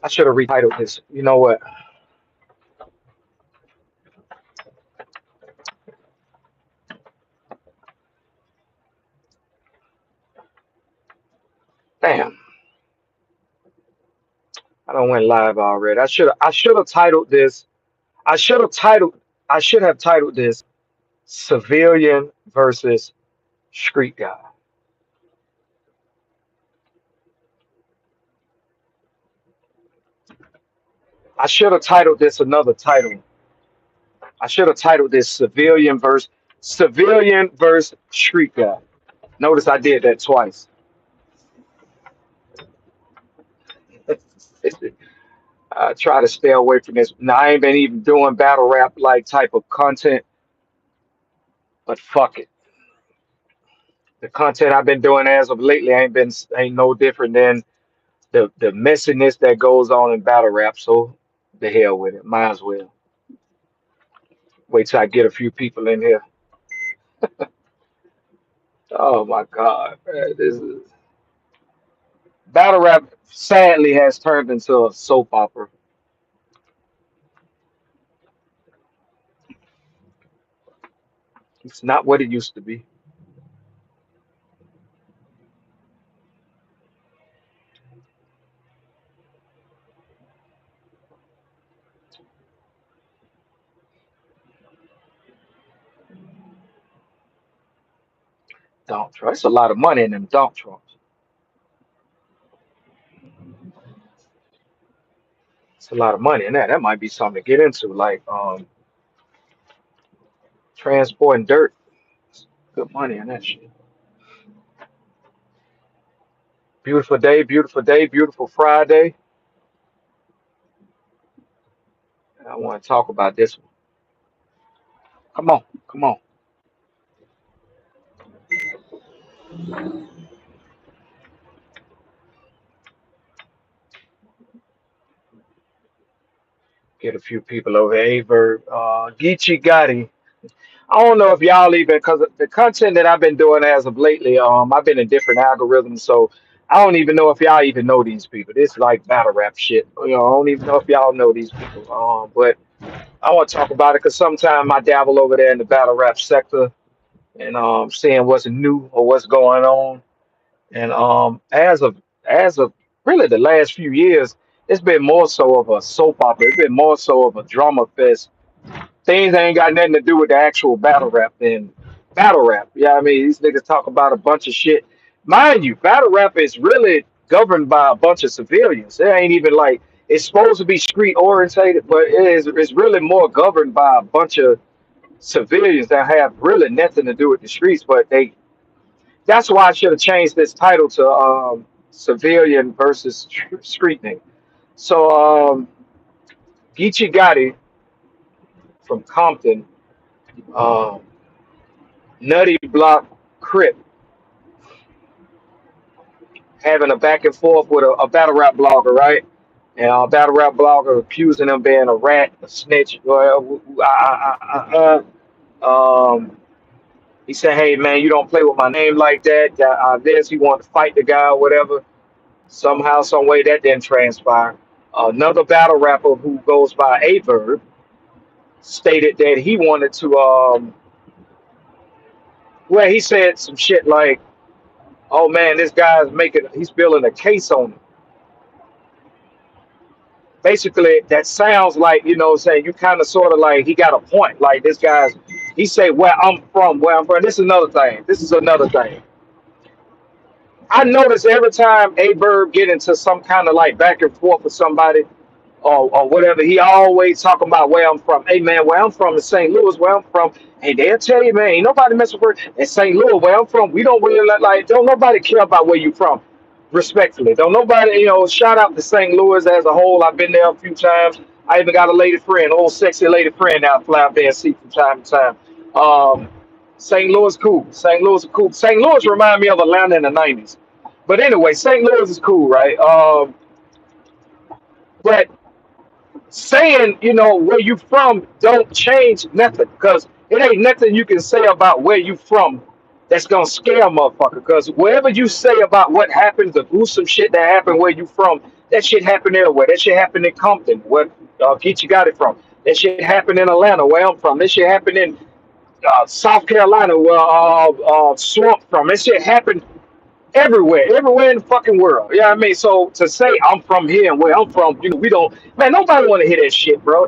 I should have retitled this. You know what? Damn, I don't went live already. I should have titled this. I should have titled. I should have titled this civilian versus street guy. I should have titled this another title. I should have titled this civilian versus street guy. Notice I did that twice. I try to stay away from this. Now I ain't been even doing battle rap like type of content, but fuck it. The content I've been doing as of lately ain't no different than the messiness that goes on in battle rap. So the hell with it. Might as well wait till I get a few people in here. Oh my god, man, this is battle rap. Sadly, has turned into a soap opera. It's not what it used to be. Dump truck. It's a lot of money in them dump trucks. It's a lot of money in that. That might be something to get into, like transporting dirt. Good money in that shit. Beautiful day, beautiful Friday. I want to talk about this one. Come on, come on. Get a few people over. Aye Verb, Geechi Gotti. I don't know if y'all even because the content that I've been doing as of lately. I've been in different algorithms, so I don't even know if y'all even know these people. This like battle rap shit. I don't even know if y'all know these people. But I want to talk about it because sometimes I dabble over there in the battle rap sector and seeing what's new or what's going on. And as of really the last few years, it's been more so of a soap opera. It's been more so of a drama fest. Things ain't got nothing to do with the actual battle rap than battle rap. Yeah, I mean these niggas talk about a bunch of shit. Mind you, battle rap is really governed by a bunch of civilians. It ain't even like it's supposed to be street orientated, but it's really more governed by a bunch of civilians that have really nothing to do with the streets. But that's why I should have changed this title to civilian versus street nigga. So Geechi Gotti from Compton, um, Nutty Block Crip having a back and forth with a battle rap blogger, right? And a battle rap blogger accusing him being a rat, a snitch. Well, he said, "Hey man, you don't play with my name like that." This he wanted to fight the guy or whatever. Somehow, some way that didn't transpire. Another battle rapper who goes by Aye Verb stated that he wanted to. Well, he said some shit like, "Oh man, this guy's he's building a case on him." Basically, that sounds like saying you kind of sort of like he got a point. Like this guy's, he say where I'm from. This is another thing. This is another thing. I notice every time A Bird get into some kind of like back and forth with somebody or whatever, he always talking about where I'm from. Hey man, where I'm from is St. Louis, where I'm from. Hey, they'll tell you, man, ain't nobody messing with in St. Louis, where I'm from. We don't really don't nobody care about where you from. Respectfully, don't nobody, shout out to St. Louis as a whole. I've been there a few times. I even got a lady friend, old sexy lady friend out fly up there and see from time to time. Um, St. Louis cool. St. Louis is cool. St. Louis remind me of Atlanta in the '90s. But anyway, St. Louis is cool, right? But saying, where you from don't change nothing because it ain't nothing you can say about where you from that's gonna scare a motherfucker. Because whatever you say about what happened, the gruesome shit that happened where you from, That shit happened everywhere. That shit happened in Compton, where Geechi got it from. That shit happened in Atlanta, where I'm from. This shit happened in South Carolina, where Swamp from. This shit happened everywhere in the fucking world. Yeah, I mean, so to say I'm from here and where I'm from, we don't. Man, nobody want to hear that shit, bro.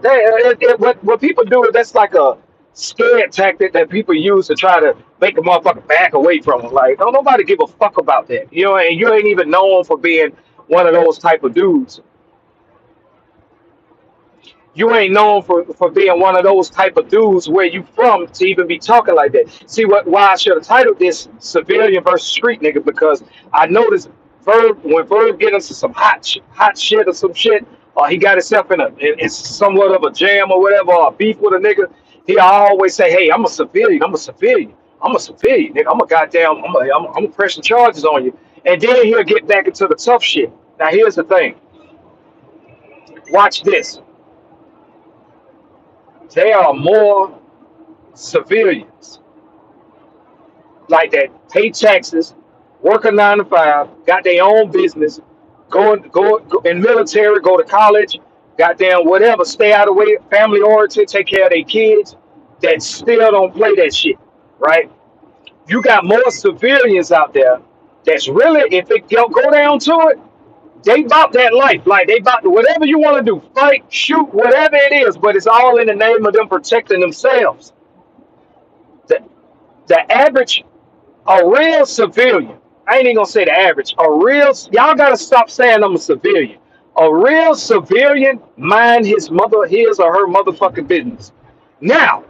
What people do is that's like a scare tactic that people use to try to make a motherfucker back away from them. Like, don't nobody give a fuck about that, And you ain't even known for being one of those type of dudes. You ain't known for being one of those type of dudes where you from to even be talking like that. See why I should have titled this civilian versus street nigga, because I noticed Verb, when Verb get into some hot shit or some shit, or he got himself in somewhat of a jam or whatever, or a beef with a nigga, he always say, "Hey, I'm a civilian. I'm a civilian. I'm a civilian, nigga. I'm a goddamn. I'm pressing charges on you." And then he'll get back into the tough shit. Now here's the thing. Watch this. There are more civilians like that pay taxes, work a 9 to 5, got their own business, go in military, go to college, goddamn whatever, stay out of the way, family oriented, take care of their kids, that still don't play that shit, right? You got more civilians out there that's really, if it go down to it, they bought that life. Like they bought whatever you want to do, fight, shoot, whatever it is, but it's all in the name of them protecting themselves. The, the average, a real civilian, I ain't even gonna say the average, y'all gotta stop saying I'm a civilian. A real civilian mind his or her motherfucking business. Now,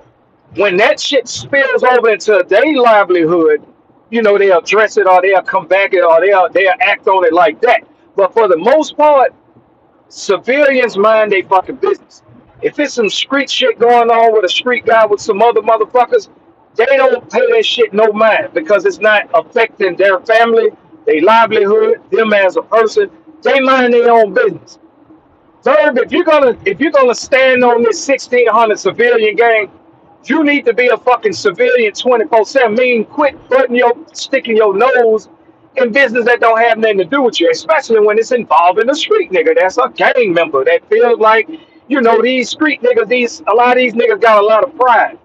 when that shit spills over into their livelihood, they'll address it or they'll come back it or they'll act on it like that. But for the most part, civilians mind they fucking business. If it's some street shit going on with a street guy with some other motherfuckers, they don't pay that shit no mind because it's not affecting their family, their livelihood, them as a person. They mind their own business. Third, if you're gonna stand on this 1600 civilian gang, you need to be a fucking civilian 24/7. Mean quit sticking your nose in business that don't have nothing to do with you, especially when it's involving a street nigga that's a gang member that feels like, these street niggas, a lot of these niggas got a lot of pride.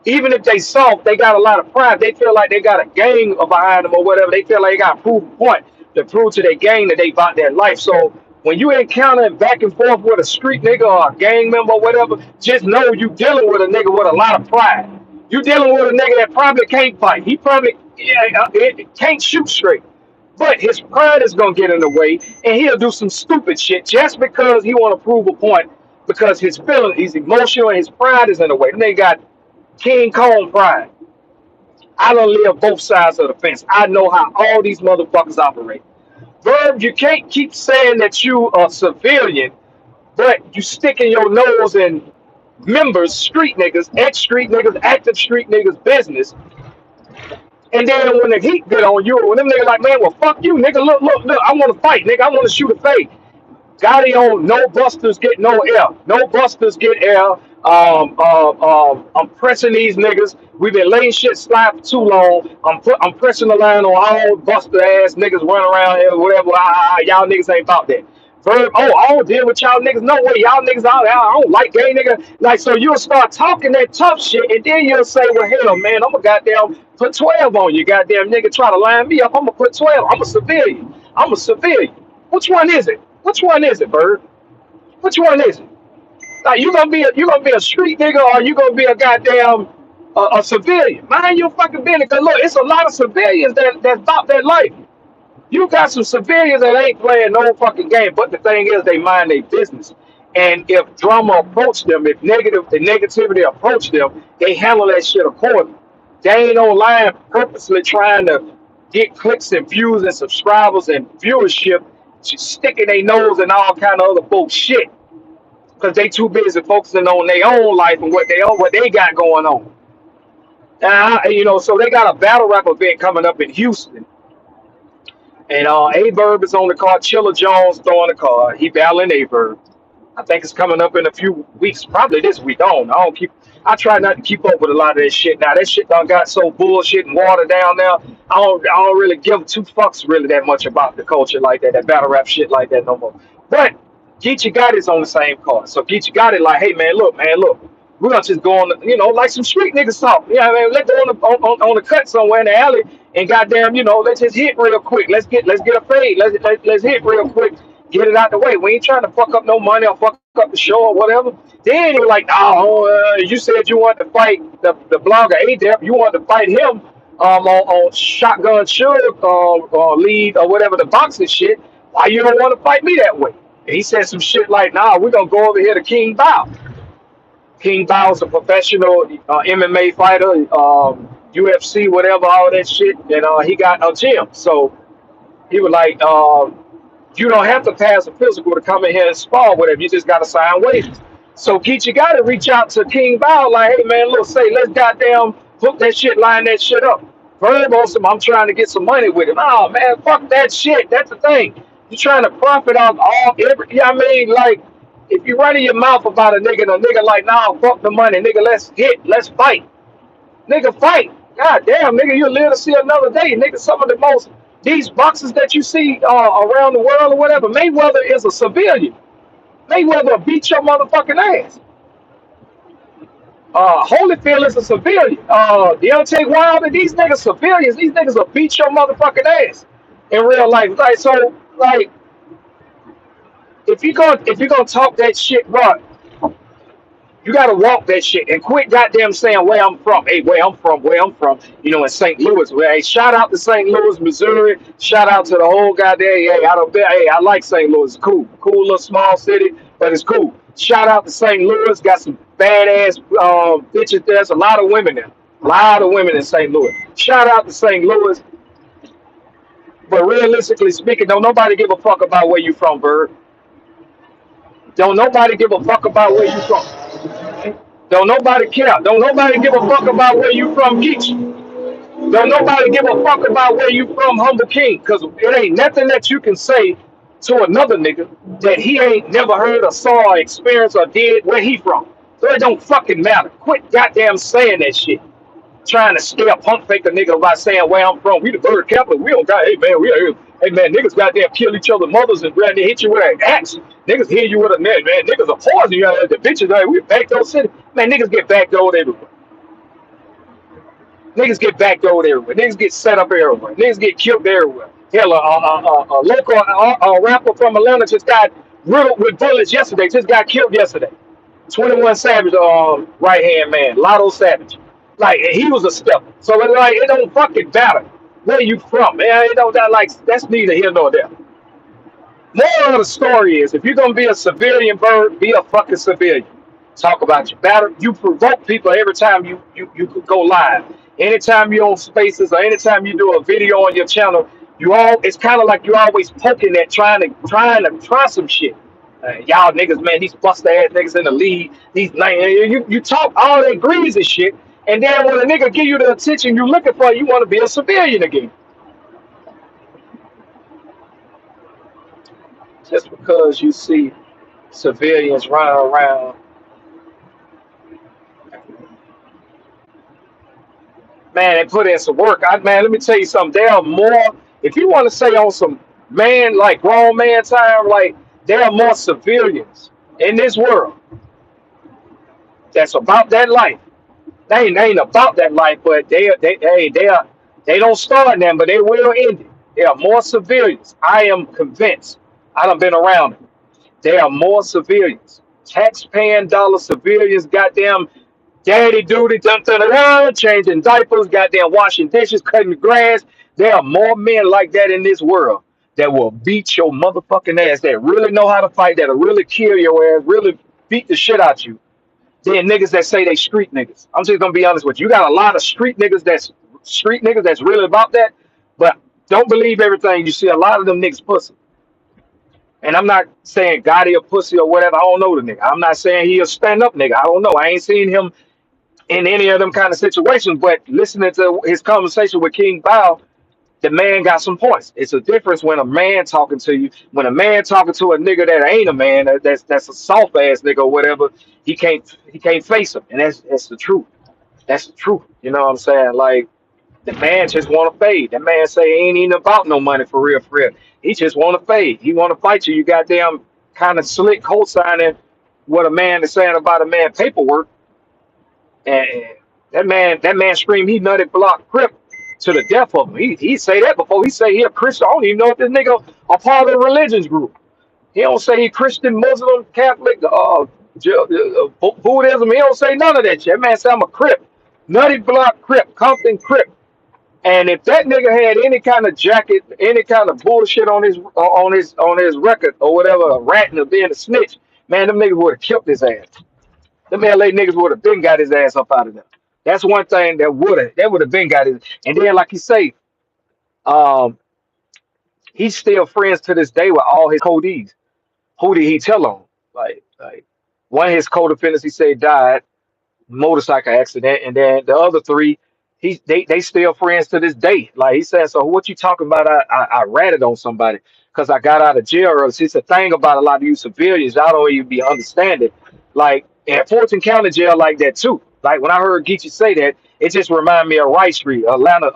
Even if they soft, they got a lot of pride. They feel like they got a gang behind them or whatever. They feel like they got to prove a point to prove to their gang that they bought their life. So when you encounter back and forth with a street nigga or a gang member or whatever, just know you dealing with a nigga with a lot of pride. You dealing with a nigga that probably can't fight. He probably can't shoot straight. But his pride is gonna get in the way, and he'll do some stupid shit just because he want to prove a point. Because he's emotional, and his pride is in the way. Then they got King Kong pride. I don't live both sides of the fence. I know how all these motherfuckers operate. Verb, you can't keep saying that you a civilian, but you sticking your nose in members, street niggas, ex-street niggas, active street niggas business. And then when the heat get on you, when them niggas like, man, well, fuck you, nigga, look, I want to fight, nigga, I want to shoot a fade. Gotti on no busters get no air. No busters get air. I'm pressing these niggas. We've been letting shit slide for too long. I'm pressing the line on all buster ass niggas running around here, whatever. Y'all niggas ain't about that. Verb, oh, I don't deal with y'all niggas. No way, y'all niggas out. I don't like gay nigga. Like, so you'll start talking that tough shit, and then you'll say, well, hell, man, I'm gonna goddamn put 12 on you, goddamn nigga. Try to line me up. I'm gonna put 12. I'm a civilian. I'm a civilian. Which one is it? Which one is it, Bird? Which one is it? Like you gonna be a street nigga or you gonna be a goddamn a civilian? Mind your fucking business. Cause look, it's a lot of civilians that's about their life. You got some civilians that ain't playing no fucking game. But the thing is, they mind their business. And if drama approach them, if the negativity approach them, they handle that shit accordingly. They ain't online purposely trying to get clicks and views and subscribers and viewership, sticking their nose in all kind of other bullshit because they too busy focusing on their own life and what they got going on. So they got a battle rap event coming up in Houston, and Aye Verb is on the card. Chilla Jones throwing the card. He battling Aye Verb. I think it's coming up in a few weeks, probably this week. I don't keep. I try not to keep up with a lot of that shit now. That shit done got so bullshit and watered down now. I don't really give two fucks really that much about the culture like that battle rap shit like that no more. But Geechi Gotti's on the same card. So Geechi Gotti like, hey man, look, we're gonna just go on, like some street niggas talk. Yeah, I mean, let's go on the cut somewhere in the alley and goddamn, let's just hit real quick. Let's get a fade. Let's hit real quick. Get it out the way. We ain't trying to fuck up no money or fuck up the show or whatever. Then he was like, oh, you said you wanted to fight the blogger A-Dep. You wanted to fight him on Shotgun Suge lead or whatever the boxing shit. Why you don't want to fight me that way? And he said some shit like, nah, we're going to go over here to King Bao. King Bao's a professional MMA fighter, UFC, whatever, all that shit. And he got a gym. So he was like, you don't have to pass a physical to come in here and spar with him. You just got to sign waivers. So Geechi got to reach out to King Bao like, hey, man, look, let's goddamn hook that shit, line that shit up. Verb on some, I'm trying to get some money with him. Oh, man, fuck that shit. That's the thing. You're trying to profit off I mean, like, if you running your mouth about a nigga and a nigga like, nah, fuck the money, nigga, let's fight. Nigga, fight. God damn, nigga, you'll live to see another day. Nigga, some of the most, these boxers that you see around the world or whatever, Mayweather is a civilian. Mayweather beat your motherfucking ass. Holyfield is a civilian. Deontay Wilder, these niggas civilians. These niggas will beat your motherfucking ass in real life. Like, so, like, if you gonna talk that shit, bro, you gotta walk that shit and quit goddamn saying where I'm from. Hey, where I'm from, in St. Louis. Well, hey, shout out to St. Louis, Missouri. Shout out to the whole goddamn, I like St. Louis. It's cool. Cool little small city, but it's cool. Shout out to St. Louis. Got some badass bitches there. There's a lot of women there. A lot of women in St. Louis. Shout out to St. Louis. But realistically speaking, don't nobody give a fuck about where you from, Bird. Don't nobody give a fuck about where you from. Don't nobody care. Don't nobody give a fuck about where you from, Geech. Don't nobody give a fuck about where you from, Humble King. Because it ain't nothing that you can say to another nigga that he ain't never heard or saw or experienced or did where he from. So it don't fucking matter. Quit goddamn saying that shit. Trying to scare punk fake a nigga by saying where I'm from. We the bird capital. We don't got, hey man, niggas goddamn kill each other mothers and they hit you with an axe. Niggas hit you with a net, man. Niggas are poison you out the bitches. Like, we backdoor city. Man, niggas get backdoored everywhere. Niggas get backdoored everywhere. Niggas get set up everywhere. Niggas get killed everywhere. Hell, a local rapper from Atlanta just got riddled with bullets yesterday. Just got killed yesterday. 21 Savage, right hand man, Lotto Savage. Like he was a step. So it's like it don't fucking matter where you from, man. It don't that like that's neither here nor there. Moral of the story is if you're gonna be a civilian bird, be a fucking civilian. Talk about your battle. You provoke people every time you could go live. Anytime you're on spaces or anytime you do a video on your channel, it's kind of like you're always poking at trying to try some shit. Y'all niggas, man, these bust ass niggas in the league, you talk all that greasy shit, and then when a nigga give you the attention you looking for, you want to be a civilian again. Just because you see civilians running around, man, and put in some work. Man, let me tell you something. There are more. If you want to say on some man, like grown man time, like there are more civilians in this world that's about that life. They ain't about that life, but they don't start them, but they will end it. There are more civilians. I am convinced. I done been around it. There are more civilians. Tax-paying dollar civilians, goddamn daddy duty, dun, dun, dun, dun, changing diapers, goddamn washing dishes, cutting the grass. There are more men like that in this world that will beat your motherfucking ass, that really know how to fight, that'll really kill your ass, really beat the shit out you. Then niggas that say they street niggas. I'm just gonna be honest with you. You got a lot of street niggas that's really about that, but don't believe everything you see. A lot of them niggas pussy. And I'm not saying Gotti a pussy or whatever. I don't know the nigga. I'm not saying he a stand up nigga. I don't know. I ain't seen him in any of them kind of situations. But listening to his conversation with King Bao, The man got some points. It's a difference when a man talking to you. When a man talking to a nigga that ain't a man, that's a soft ass nigga or whatever. He can't face him, and that's the truth. That's the truth. You know what I'm saying? Like the man just want to fade. That man say he ain't even about no money for real, for real. He just want to fade. He want to fight you. You goddamn kind of slick co-signing what a man is saying about a man paperwork, and that man scream he nutted block crip to the death of him. He say that before he say he a Christian. I don't even know if this nigga a part of a religions group. He don't say he Christian, Muslim, Catholic, Buddhism. He don't say none of that shit. That man say I'm a crip, nutty block crip, Compton crip. And if that nigga had any kind of jacket, any kind of bullshit on his record or whatever, ratting or being a snitch, man, them niggas would have killed his ass. Them LA niggas would have been got his ass up out of there. That's one thing that would have been got his. And then, like you say, um, he's still friends to this day with all his codees. Who did he tell on? Like one of his co-defendants, he said died motorcycle accident, and then the other three, they still friends to this day. Like he said, so what you talking about? I ratted on somebody because I got out of jail early. See, it's the thing about a lot of you civilians, y'all don't even be understanding. Like in Fulton County Jail, like that too. Like when I heard Geechi say that, it just reminded me of Rice Street, Atlanta,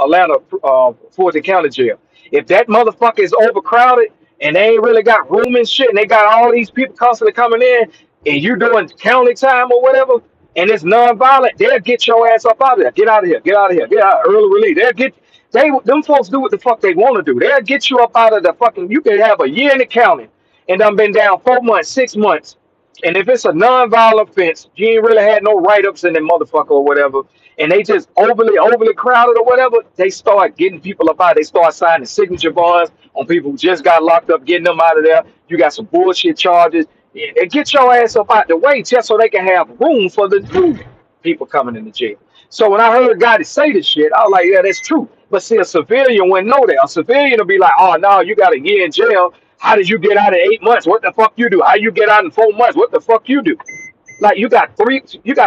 Fulton County Jail. If that motherfucker is overcrowded and they ain't really got room and shit, and they got all these people constantly coming in, and you doing county time or whatever, and it's non-violent, they'll get your ass up out of there. Get out of here. Get out of here. Get out early release. Them folks do what the fuck they want to do. They'll get you up out of the fucking. You can have a year in the county and done been down 4 months, 6 months, and if it's a non-violent offense, you ain't really had no write-ups in that motherfucker or whatever, and they just overly crowded or whatever, they start getting people up out. They start signing signature bonds on people who just got locked up, getting them out of there. You got some bullshit charges. Yeah, and get your ass up out the way just so they can have room for the new people coming in the jail. So when I heard a guy to say this shit, I was like, yeah, that's true. But see, a civilian wouldn't know that. A civilian will be like, oh, no, you got a year in jail. How did you get out in 8 months? What the fuck you do? How you get out in 4 months? What the fuck you do? Like you got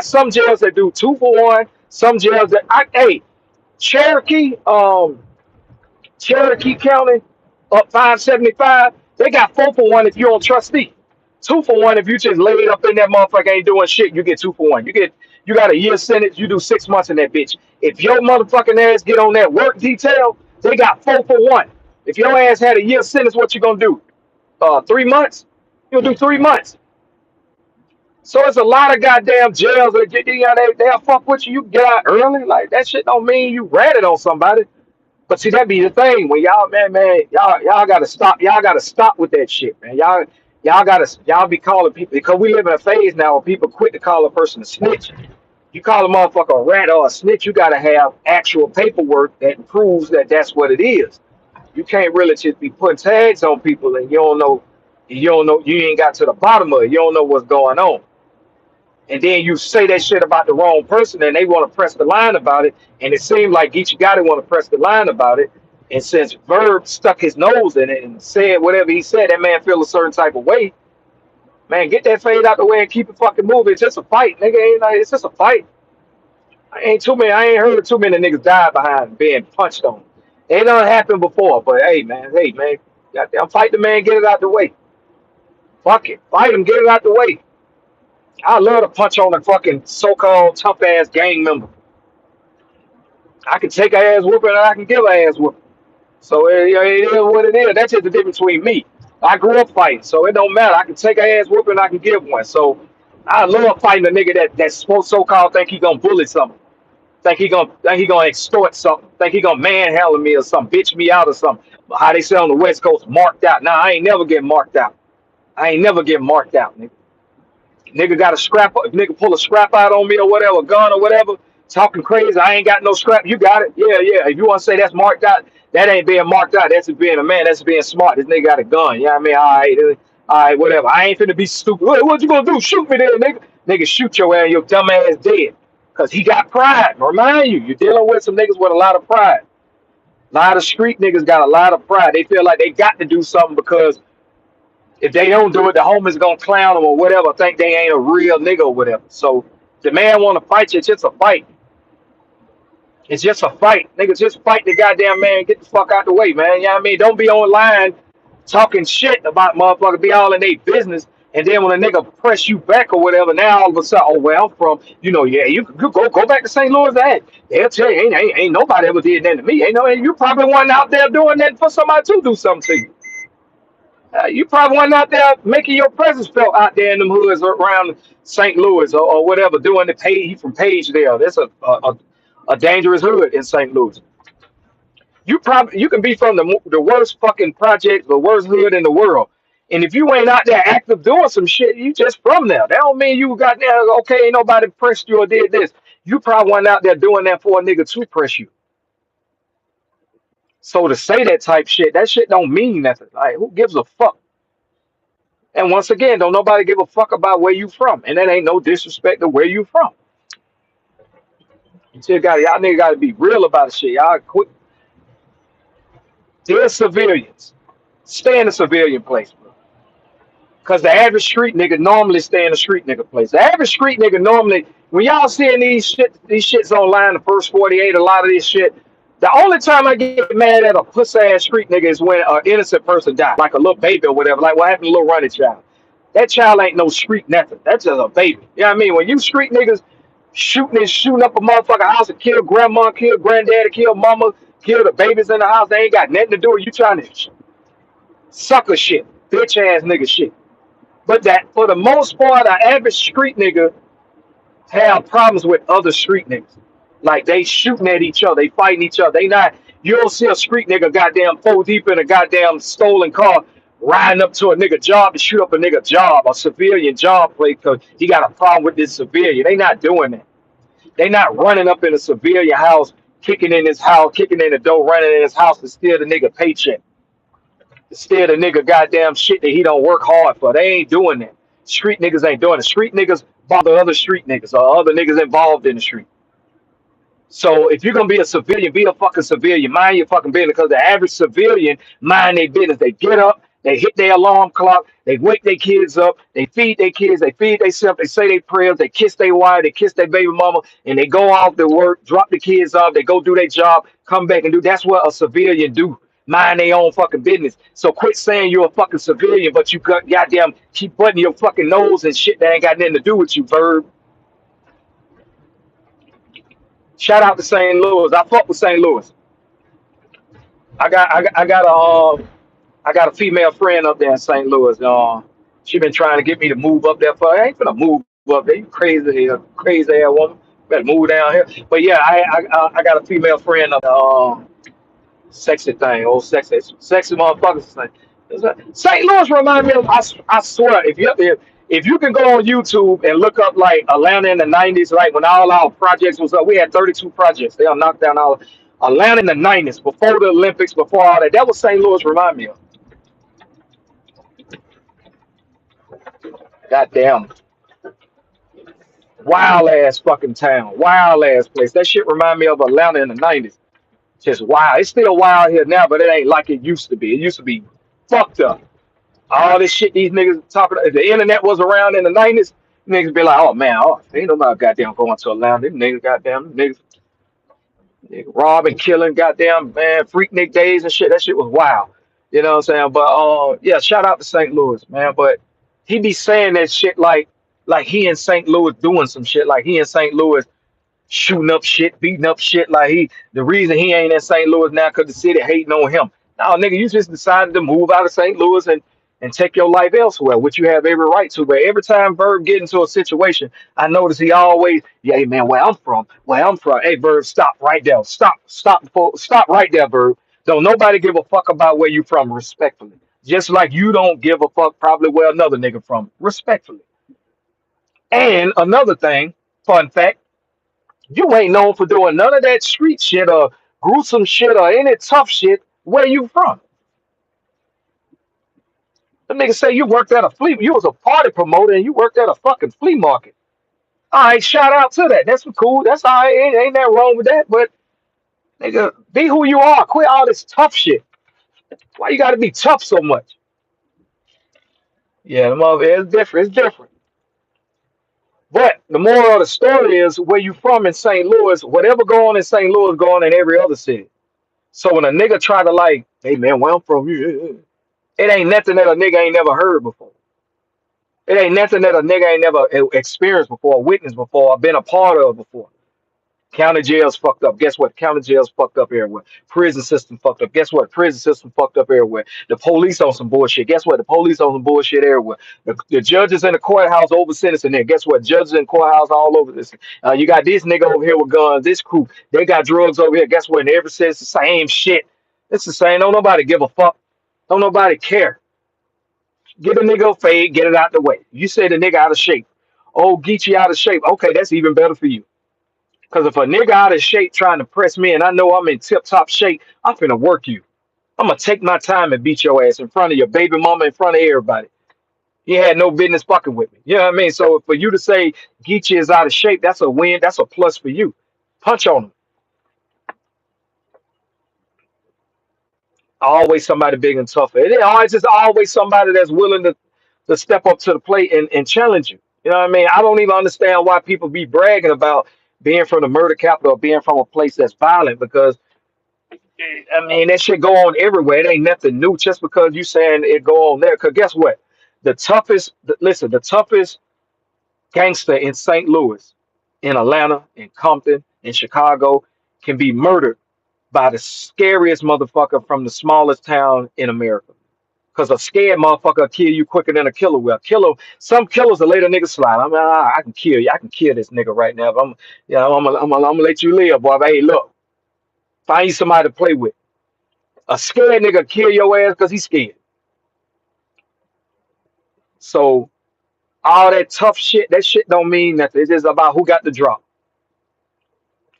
some jails that do 2 for 1. Some jails that, hey, Cherokee, Cherokee County, up 575, they got 4 for 1 if you're on trustee. 2 for 1 if you just lay it up in that motherfucker ain't doing shit. You get 2 for 1. You got a year sentence. You do 6 months in that bitch. If your motherfucking ass get on that work detail, they got 4 for 1. If your ass had a year sentence, what you gonna do? 3 months? You'll do 3 months. So it's a lot of goddamn jails that they'll fuck with you. You get out early. Like that shit don't mean you ratted on somebody. But see, that be the thing when y'all gotta stop. Y'all gotta stop with that shit, man. Y'all be calling people because we live in a phase now where people quit to call a person a snitch. You call a motherfucker a rat or a snitch, you gotta have actual paperwork that proves that that's what it is. You can't really just be putting tags on people and you ain't got to the bottom of it. You don't know what's going on. And then you say that shit about the wrong person and they want to press the line about it. And it seemed like Geechi Gotti want to press the line about it. And since Verb stuck his nose in it and said whatever he said, that man feel a certain type of way. Man, get that fade out the way and keep it fucking moving. It's just a fight, nigga. Ain't like, it's just a fight. I ain't heard of too many niggas die behind being punched on. It done happened before, but hey man, goddamn fight the man, get it out the way. Fuck it. Fight him, get it out the way. I love to punch on a fucking so-called tough ass gang member. I can take a ass whooping and I can give a ass whooping. So it is what it is. That's just the difference between me. I grew up fighting, so it don't matter. I can take a ass whooping and I can give one. So I love fighting a nigga that's so-called think he gonna bully something. Think he gonna extort something. Think he gonna manhandle me or something, bitch me out or something. How they say on the West Coast, marked out. Nah, I ain't never get marked out. I ain't never get marked out, nigga. Nigga got a scrap, nigga pull a scrap out on me or whatever, gun or whatever, talking crazy. I ain't got no scrap. You got it. Yeah, yeah. If you want to say that's marked out, that ain't being marked out. That's being a man. That's being smart. This nigga got a gun. You know what I mean? All right, whatever. I ain't finna be stupid. What you gonna do? Shoot me there, nigga. Nigga, shoot your ass. Your dumb ass dead. Cause he got pride. Remind you, you're dealing with some niggas with a lot of pride. A lot of street niggas got a lot of pride. They feel like they got to do something because if they don't do it, the homies gonna clown them or whatever. Think they ain't a real nigga or whatever. So the man want to fight you, it's just a fight. It's just a fight. Niggas just fight the goddamn man. Get the fuck out the way, man. You know what I mean? Don't be online talking shit about motherfuckers. Be all in their business. And then when a nigga press you back or whatever, now all of a sudden, oh, where I'm from, yeah, you go back to St. Louis. That they'll tell you, ain't nobody ever did that to me. Ain't no, you probably one out there doing that for somebody to do something to you. You probably one out there making your presence felt out there in them hoods around St. Louis or whatever, doing the page from Page there. That's a dangerous hood in St. Louis. You can be from the worst fucking project, the worst hood in the world. And if you ain't out there active doing some shit, you just from there. That don't mean you got there, okay, ain't nobody pressed you or did this. You probably went out there doing that for a nigga to press you. So to say that type shit, that shit don't mean nothing. Like, who gives a fuck? And once again, don't nobody give a fuck about where you from. And that ain't no disrespect to where you from. You still got y'all niggas gotta be real about the shit. Y'all quit. They're civilians. Stay in a civilian place, bro. Cause the average street nigga normally stay in a street nigga place. The average street nigga normally, when y'all seeing these shits online, the first 48, a lot of this shit. The only time I get mad at a pussy ass street nigga is when an innocent person died, like a little baby or whatever. Like what happened to little running child. That child ain't no street nothing. That's just a baby. You know what I mean? When you street niggas shooting up a motherfucking house and kill grandma, kill granddaddy, kill mama, kill the babies in the house, they ain't got nothing to do with you trying to sucker shit, bitch ass nigga shit. But that for the most part, an average street nigga have problems with other street niggas. Like they shooting at each other, they fighting each other. They not you don't see a street nigga goddamn 4 deep in a goddamn stolen car riding up to a nigga job to shoot up a nigga job, a civilian job plate because he got a problem with this civilian. They not doing that. They not running up in a civilian house, kicking in his house, kicking in the door, running in his house to steal the nigga paycheck. Instead of nigga goddamn shit that he don't work hard for. They ain't doing that. Street niggas ain't doing it. Street niggas bother other street niggas or other niggas involved in the street. So if you're gonna be a civilian, be a fucking civilian. Mind your fucking business. Because the average civilian mind their business. They get up, they hit their alarm clock, they wake their kids up, they feed their kids, they feed themselves, they say their prayers, they kiss their wife, they kiss their baby mama, and they go off to work, drop the kids off, they go do their job, come back and do. That's what a civilian do. Mind their own fucking business. So quit saying you're a fucking civilian, but you got goddamn keep butting your fucking nose and shit that ain't got nothing to do with you, Verb. Shout out to St. Louis. I fuck with St. Louis. I got a female friend up there in St. Louis. She been trying to get me to move up there for. I ain't gonna move up there. You crazy ass woman. Better move down here. But yeah, I got a female friend up there. Sexy thing, old sexy motherfuckers thing. St. Louis remind me of. I swear, if you can go on YouTube and look up like Atlanta in the '90s, like when all our projects was up, we had 32 projects. They all knocked down all Atlanta in the '90s, before the Olympics, before all that. That was St. Louis remind me of. Goddamn, wild ass fucking town, wild ass place. That shit remind me of Atlanta in the '90s. Just wild. It's still wild here now, but it ain't like it used to be. It used to be fucked up. All this shit these niggas talking. If the internet was around in the '90s, niggas be like, oh man, oh, ain't nobody goddamn going to Atlanta. Them niggas goddamn niggas robbing, killing, goddamn man, freak Nick days and shit. That shit was wild. You know what I'm saying? But yeah, shout out to St. Louis, man. But he be saying that shit like he in St. Louis doing some shit. Like he in St. Louis shooting up shit, beating up shit. Like the reason he ain't in St. Louis now because the city hating on him. No, nigga, you just decided to move out of St. Louis and take your life elsewhere, which you have every right to. But every time Verb get into a situation, I notice he always, yeah, hey, man, where I'm from. Hey, Verb, stop right there. Stop right there, Verb. Don't nobody give a fuck about where you from, respectfully. Just like you don't give a fuck probably where another nigga from, respectfully. And another thing, fun fact, you ain't known for doing none of that street shit or gruesome shit or any tough shit. Where you from? The nigga say you worked at a flea. You was a party promoter and you worked at a fucking flea market. All right, shout out to that. That's cool. That's all right. Ain't that wrong with that. But nigga, be who you are. Quit all this tough shit. Why you got to be tough so much? Yeah, it's different. It's different. But the moral of the story is where you from in St. Louis, whatever going on in St. Louis going on in every other city. So when a nigga try to like, hey man, where I'm from, it ain't nothing that a nigga ain't never heard before. It ain't nothing that a nigga ain't never experienced before, witnessed before, or been a part of before. County jails fucked up. Guess what? County jails fucked up everywhere. Prison system fucked up. Guess what? Prison system fucked up everywhere. The police on some bullshit. Guess what? The police on some bullshit everywhere. The judges in the courthouse over sentencing there. Guess what? Judges in courthouse all over this. You got this nigga over here with guns. This crew, they got drugs over here. Guess what? And ever since the same shit. It's the same. Don't nobody give a fuck. Don't nobody care. Get a nigga a fade. Get it out the way. You say the nigga out of shape. Oh, Geechi out of shape. Okay, that's even better for you. Because if a nigga out of shape trying to press me and I know I'm in tip top shape, I'm finna work you. I'm gonna take my time and beat your ass in front of your baby mama, in front of everybody. You had no business fucking with me. You know what I mean? So for you to say Geechee is out of shape, that's a win. That's a plus for you. Punch on him. Always somebody big and tough. It ain't always just always somebody that's willing to step up to the plate and challenge you. You know what I mean? I don't even understand why people be bragging about being from the murder capital or being from a place that's violent because I mean, that shit go on everywhere. It ain't nothing new just because you saying it go on there. Because guess what? Listen, the toughest gangster in St. Louis, in Atlanta, in Compton, in Chicago can be murdered by the scariest motherfucker from the smallest town in America. Because a scared motherfucker will kill you quicker than a killer will. Some killers will let a nigga slide. I mean, I can kill you. I can kill this nigga right now. But I'm gonna let you live, boy. But hey, look, find you somebody to play with. A scared nigga kill your ass because he's scared. So all that tough shit, that shit don't mean nothing. It's just about who got the drop.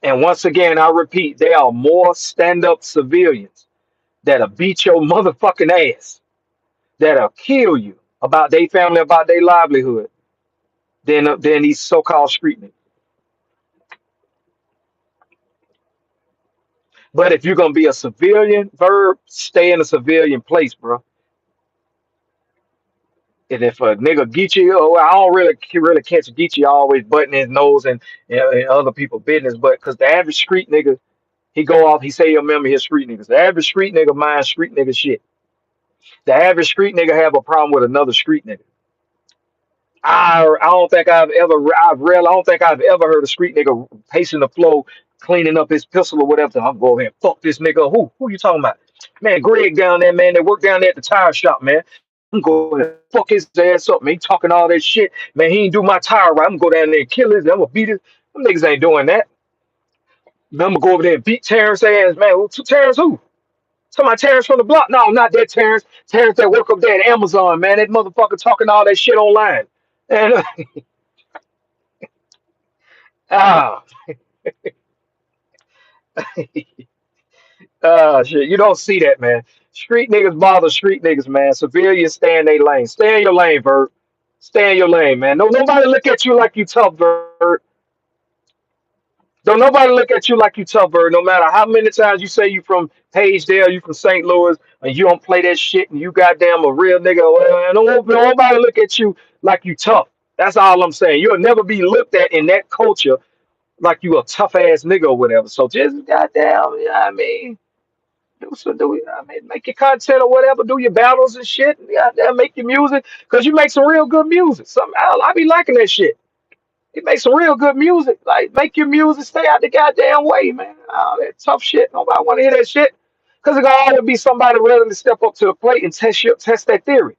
And once again, I repeat, there are more stand-up civilians that'll beat your motherfucking ass, that'll kill you about their family, about their livelihood, than these so-called street niggas. But if you're gonna be a civilian, verb, stay in a civilian place, bro. And if a nigga Geechee, oh, I don't really catch Geechee always butting his nose and other people business, but because the average street nigga, he go off, he say he'll remember his street niggas. The average street nigga mind street nigga shit. The average street nigga have a problem with another street nigga. I don't think I don't think I've ever heard a street nigga pacing the floor, cleaning up his pistol or whatever. I'm going ahead and fuck this nigga. Who you talking about? Man, Greg down there, man. They work down there at the tire shop, man. I'm going to fuck his ass up, man. He talking all that shit. Man, he ain't do my tire right. I'm gonna go down there and kill his. I'm gonna beat his. Them niggas ain't doing that. Man, I'm gonna go over there and beat Terrence ass, man. Terrence who? Somebody Terrence from the block? No, not that Terrence. Terrence that work up there at Amazon, man. That motherfucker talking all that shit online. And ah, shit, you don't see that, man. Street niggas bother street niggas, man. Civilians stay in their lane. Stay in your lane, Vert. Stay in your lane, man. No, nobody look at you like you tough, Vert. Don't nobody look at you like you tough, Bird. No matter how many times you say you from Pagedale, you from St. Louis, and you don't play that shit, and you goddamn a real nigga. Well, nobody look at you like you tough. That's all I'm saying. You'll never be looked at in that culture like you a tough ass nigga or whatever. So just goddamn, you know what I mean, I mean, make your content or whatever, do your battles and shit. Goddamn, make your music, cause you make some real good music. I be liking that shit. He makes some real good music. Like, make your music stay out the goddamn way, man. All that tough shit. Nobody want to hear that shit. Because it's going to always be somebody willing to step up to the plate and test that theory.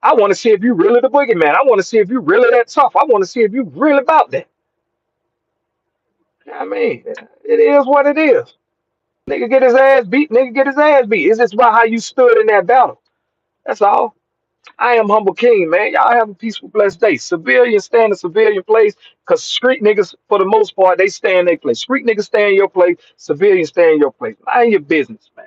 I want to see if you really the boogeyman. I want to see if you really that tough. I want to see if you really about that. You know what I mean, it is what it is. Nigga get his ass beat. Nigga get his ass beat. It's just about how you stood in that battle. That's all. I am Humble King, man. Y'all have a peaceful, blessed day. Civilians stay in a civilian place because street niggas, for the most part, they stay in their place. Street niggas stay in your place. Civilians stay in your place. Mind your business, man.